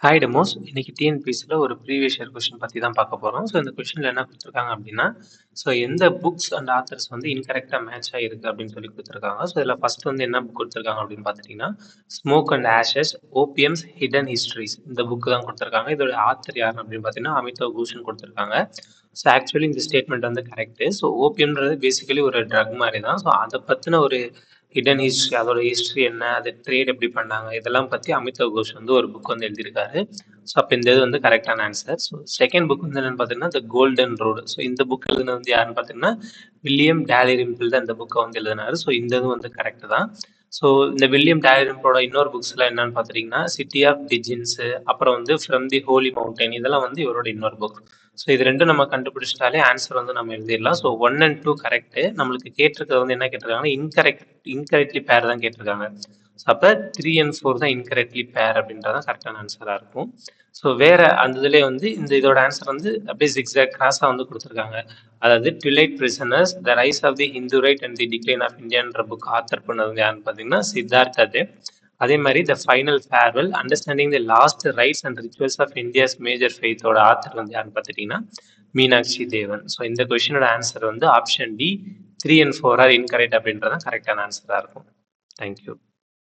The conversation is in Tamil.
Hi demos. இன்னைக்கு டிஎன்பிஎஸ்சியில் ஒரு ப்ரீவியஸ் இயர் கொஸ்டின் பற்றி தான் பார்க்க போகிறோம். ஸோ இந்த கொஸ்டினில் என்ன கொடுத்துருக்காங்க அப்படின்னா, ஸோ எந்த புக்ஸ் அண்ட் ஆத்தர்ஸ் வந்து இன்கரெக்டாக மேட்ச் ஆகிருக்கு அப்படின்னு சொல்லி கொடுத்துருக்காங்க. ஸோ இதில் ஃபர்ஸ்ட் வந்து என்ன புக் கொடுத்துருக்காங்க அப்படின்னு பார்த்துட்டிங்கன்னா, smoke and ashes opium's hidden histories இந்த புக்கு தான் கொடுத்துருக்காங்க. இதோட ஆத்தர் யார் அப்படின்னு பார்த்தீங்கன்னா அமிதாப் பூஷன் கொடுத்துருக்காங்க. ஸோ ஆக்சுவலி இந்த ஸ்டேட்மெண்ட் வந்து கரெக்டு. ஸோ ஓபியம்ன்றது பேசிக்கலி ஒரு ட்ரக் மாதிரி தான். ஸோ அதை பற்றின ஒரு ஹிடன் ஹிஸ்ட்ரி, அதோட ஹிஸ்ட்ரி என்ன, அது ட்ரேட் எப்படி பண்ணாங்க, இதெல்லாம் பற்றி அமிதாப் கோஷ் வந்து ஒரு புக் வந்து எழுதியிருக்காரு. ஸோ அப்போ இந்த இது வந்து கரெக்டான ஆன்சர். ஸோ செகண்ட் புக் வந்து என்னன்னு பார்த்தீங்கன்னா த கோல்டன் ரோடு. ஸோ இந்த புக் எழுதுனது வந்து யாருன்னு பார்த்தீங்கன்னா வில்லியம் டாலிரிம்பிள் தான் இந்த புக்கை வந்து எழுதினாரு. ஸோ இந்த இது வந்து கரெக்ட் தான். ஸோ இந்த வில்லியம் டாலிரிம்பிளோட இன்னொரு புக்ஸ்லாம் என்னன்னு பார்த்துட்டிங்கன்னா சிட்டி ஆஃப் டிஜின்ஸு, அப்புறம் வந்து ஃப்ரம் தி ஹோலி மவுண்டைன், இதெல்லாம் வந்து இவரோட இன்னொரு புக். ஸோ இது ரெண்டும் நம்ம கண்டுபிடிச்சிட்டாலே ஆன்சர் வந்து நம்ம எழுதிடலாம். So 1 and 2 correct. நம்மளுக்கு கேட்டிருக்கிறது வந்து என்ன கேட்டிருக்காங்கன்னா இன்கரெக்ட்லி பேர் தான் கேட்டிருக்காங்க. ஸோ அப்போ 3 and 4 தான் இன்கரெக்ட்லி பேர் அப்படின்றதான் கரெக்டான ஆன்சராக இருக்கும். ஸோ வேற அந்த இதுலேயே வந்து இதோட ஆன்சர் வந்து அப்படியே ஜிக்ஸாக் கிராஸாக வந்து கொடுத்துருக்காங்க. அதாவது twilight prisoners, the rise of the Hindu right and the decline of இந்தியான்ற புக் ஆத்தர் பண்ணது வந்து யாருன்னு பார்த்தீங்கன்னா சித்தார்த் அதே. அதே மாதிரி the final farewell understanding the last rites and rituals of India's major ஃபெய்த்தோட ஆத்தர் வந்து யாருன்னு பார்த்துட்டிங்கன்னா மீனாட்சி தேவன். ஸோ இந்த கொஸ்டினோட ஆன்சர் வந்து option D 3 and 4 are incorrect அப்படின்றதான் கரெக்டான ஆன்சராக இருக்கும். தேங்க்யூ.